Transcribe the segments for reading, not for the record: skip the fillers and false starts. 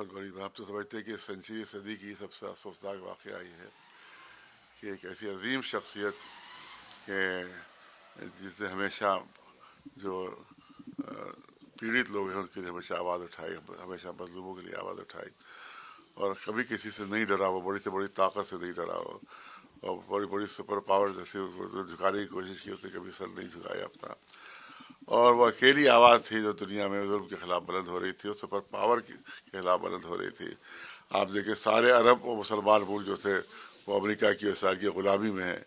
بہت بڑی بات تو سمجھتے ہیں کہ سینچری صدی کی سب سے افسوسناک واقعہ یہ ہے کہ ایک ایسی عظیم شخصیت کہ جس نے ہمیشہ جو پیڑت لوگ ہیں ان کے لیے ہمیشہ آواز اٹھائی، ہمیشہ مظلوموں کے لیے آواز اٹھائی، اور کبھی کسی سے نہیں ڈرا، وہ بڑی سے بڑی طاقت سے نہیں ڈرا، اور بڑی بڑی سپر پاور جیسے جھکانے کی کوشش کی، اس نے کبھی سر نہیں جھکایا اپنا، اور وہ اکیلی آواز تھی جو دنیا میں ظلم کے خلاف بلند ہو رہی تھی اور سپر پاور کے خلاف بلند ہو رہی تھی۔ آپ دیکھیں سارے عرب و مسلمان ملک جو تھے وہ امریکہ کی اسرائیل کی غلامی میں ہیں،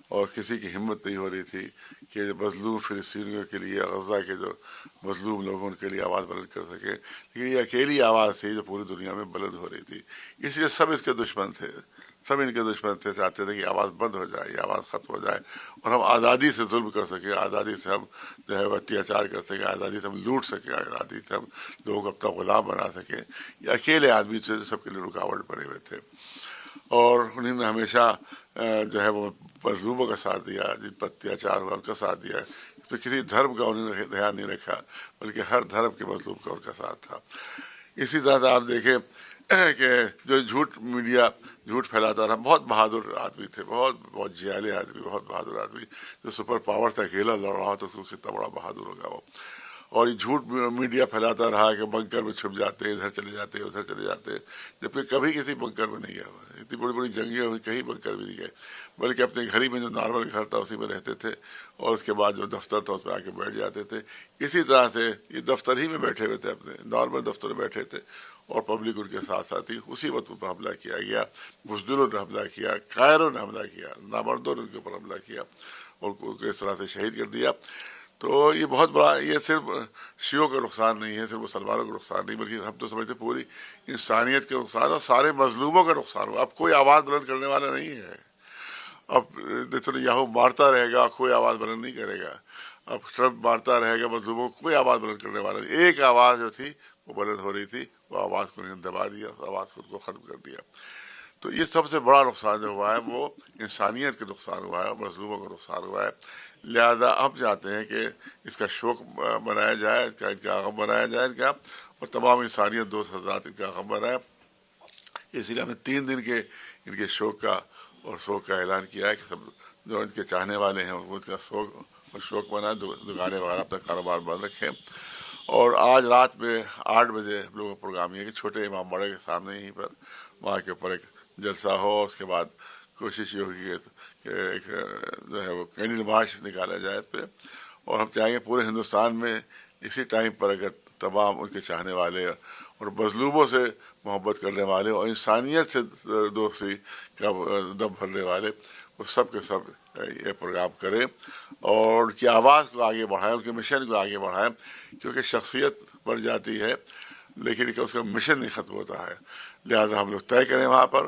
اور کسی کی ہمت نہیں ہو رہی تھی کہ مظلوم فلسطینیوں کے لیے، غزہ کے جو مظلوم لوگ ان کے لیے آواز بلند کر سکے، لیکن یہ اکیلی آواز تھی جو پوری دنیا میں بلند ہو رہی تھی۔ اس لیے سب اس کے دشمن تھے، سب ان کے دشمن تھے، چاہتے تھے کہ آواز بند ہو جائے، یہ آواز ختم ہو جائے اور ہم آزادی سے ظلم کر سکیں، آزادی سے ہم جو ہے اتیاچار کر سکیں، آزادی سے ہم لوٹ سکیں، آزادی سے ہم لوگوں کو اپنا غلام بنا سکیں۔ یہ اکیلے آدمی سے سب کے لیے رکاوٹ بنے ہوئے تھے، اور انہوں نے ہمیشہ جو ہے وہ مظلوموں کا ساتھ دیا، جن پر اتیاچار ہوا ان کا ساتھ دیا، اس پہ کسی دھرم کا انہوں نے دھیان نہیں رکھا، بلکہ ہر دھرم کے مظلوم کا ان کا ساتھ تھا۔ اسی طرح سے آپ دیکھیں کہ جو میڈیا جھوٹ پھیلاتا رہا، بہت بہادر آدمی تھے، بہت جیالے آدمی، بہت بہادر آدمی، جو سپر پاور سے اکیلا لڑ رہا تو اس کو کتنا بڑا بہادر ہوگا وہ۔ اور یہ جھوٹ میڈیا پھیلاتا رہا کہ بنکر میں چھپ جاتے، ادھر چلے جاتے، ادھر چلے جاتے، جبکہ کبھی کسی بنکر میں نہیں گیا ہوا، اتنی بڑی بڑی جنگیں ہوئی کہیں بنکر بھی نہیں گئے، بلکہ اپنے گھر ہی میں جو نارمل گھر تھا اسی میں رہتے تھے، اور اس کے بعد جو دفتر تھا اس میں آ کے بیٹھ جاتے تھے۔ اسی طرح سے یہ دفتر ہی میں بیٹھے ہوئے تھے، اپنے نارمل دفتر میں بیٹھے تھے، اور پبلک ان کے ساتھ ساتھ ہی اسی وقت پر حملہ کیا گیا، بزدلوں نے حملہ کیا، قائروں نے حملہ کیا، نامردوں نے ان کے اوپر حملہ کیا اور ان کو اس طرح سے شہید کر دیا۔ تو یہ بہت بڑا، یہ صرف شیعوں کا نقصان نہیں ہے، صرف مسلمانوں کا نقصان نہیں، بلکہ ہم تو سمجھتے پوری انسانیت کا نقصان اور سارے مظلوموں کا نقصان ہوا۔ اب کوئی آواز بلند کرنے والا نہیں ہے، اب نیتنیاہو مارتا رہے گا، کوئی آواز بلند نہیں کرے گا، اب ٹرمپ مارتا رہے گا، مظلوموں کو کوئی آواز بلند کرنے والا نہیں۔ ایک آواز جو تھی وہ بلند ہو رہی تھی، وہ آواز کو انہوں نے دبا دیا، آواز کو ختم کر دیا۔ تو یہ سب سے بڑا نقصان جو ہوا ہے وہ انسانیت کا نقصان ہوا ہے، مظلوموں کا نقصان ہوا ہے۔ لہذا ہم چاہتے ہیں کہ اس کا شوق منایا جائے، ان کا غم منایا جائے، ان کا، اور تمام انسانیت دوست حضرات ان کا غم منائے۔ اسی لیے ہم نے 3 دن کے ان کے شوق کا اور شوق کا اعلان کیا ہے کہ سب جو ان کے چاہنے والے ہیں وہ ان کا شوق منائیں، دکانیں وغیرہ اپنا کاروبار بند رکھیں۔ اور آج رات میں 8 بجے ہم لوگوں کا پروگرام یہ ہے کہ چھوٹے امام باڑے کے سامنے یہیں پر وہاں کے اوپر ایک جلسہ ہو، اس کے بعد کوشش یہ ہوگی کہ ایک جو ہے وہ کینڈل مارچ نکالا جائے اس پہ، اور ہم چاہیں گے پورے ہندوستان میں اسی ٹائم پر اگر تمام ان کے چاہنے والے اور مظلوموں سے محبت کرنے والے اور انسانیت سے دوستی کا دم بھرنے والے، وہ سب کے سب یہ پروگرام کریں اور ان کی آواز کو آگے بڑھائیں، ان کے مشن کو آگے بڑھائیں، کیونکہ شخصیت بڑھ جاتی ہے لیکن اس کا مشن نہیں ختم ہوتا ہے۔ لہذا ہم لوگ طے کریں وہاں پر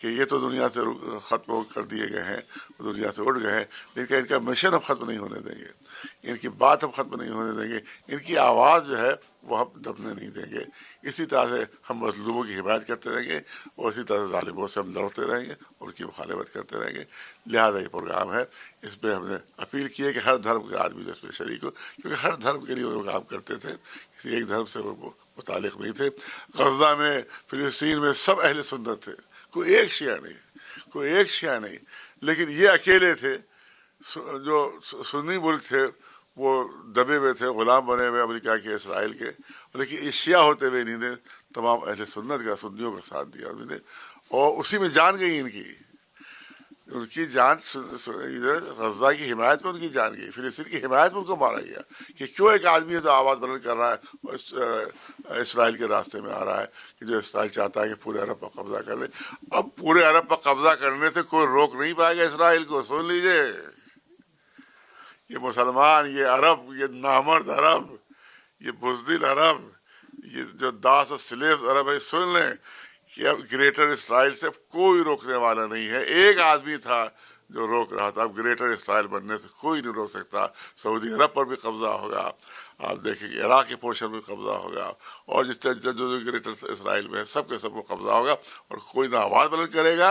کہ یہ تو دنیا سے ختم کر دیے گئے ہیں، دنیا سے اٹھ گئے ہیں، لیکن ان کا مشن ہم ختم نہیں ہونے دیں گے، ان کی بات ہم ختم نہیں ہونے دیں گے، ان کی آواز جو ہے وہ ہم دبنے نہیں دیں گے۔ اسی طرح سے ہم مظلوموں کی حمایت کرتے رہیں گے اور اسی طرح سے ظالموں سے ہم لڑتے رہیں گے اور ان کی مخالفت کرتے رہیں گے۔ لہذا یہ پروگرام ہے، اس پہ ہم نے اپیل کی ہے کہ ہر دھرم کے آدمی اس میں شریک ہو، کیونکہ ہر دھرم کے لیے وہ کام کرتے تھے، کسی ایک دھرم سے وہ متعلق نہیں تھے۔ غزہ میں، فلسطین میں سب اہل سنت تھے، کوئی ایک شیعہ نہیں، کوئی ایک شیعہ نہیں، لیکن یہ اکیلے تھے جو سنی ملک تھے وہ دبے ہوئے تھے، غلام بنے ہوئے امریکہ کے، اسرائیل کے، لیکن یہ شیعہ ہوتے ہوئے انہوں نے تمام اہل سنت کا، سنیوں کا ساتھ دیا انہوں نے، اور اسی میں جان گئی ان کی جان، غزہ کی حمایت میں ان کی جان گئی، فلسطین کی حمایت میں ان کو مارا گیا کہ کیوں ایک آدمی ہے جو آواز بلند کر رہا ہے اور اسرائیل کے راستے میں آ رہا ہے کہ جو اسرائیل چاہتا ہے کہ پورے عرب پر قبضہ کر لے۔ اب پورے عرب پر قبضہ کرنے سے کوئی روک نہیں پائے گا اسرائیل کو، سن لیجئے، یہ مسلمان، یہ عرب، یہ نامرد عرب، یہ بزدل عرب، یہ جو داس و سلیس عرب ہے، سن لیں کہ اب گریٹر اسرائیل سے کوئی روکنے والا نہیں ہے۔ ایک آدمی تھا جو روک رہا تھا، اب گریٹر اسرائیل بننے سے کوئی نہیں روک سکتا۔ سعودی عرب پر بھی قبضہ ہوگا، آپ دیکھیں کہ عراق کے پورشن میں قبضہ ہوگا، اور جس طرح جو گریٹر اسرائیل میں ہے سب کے سب کو قبضہ ہوگا، اور کوئی نہ آواز بلند کرے گا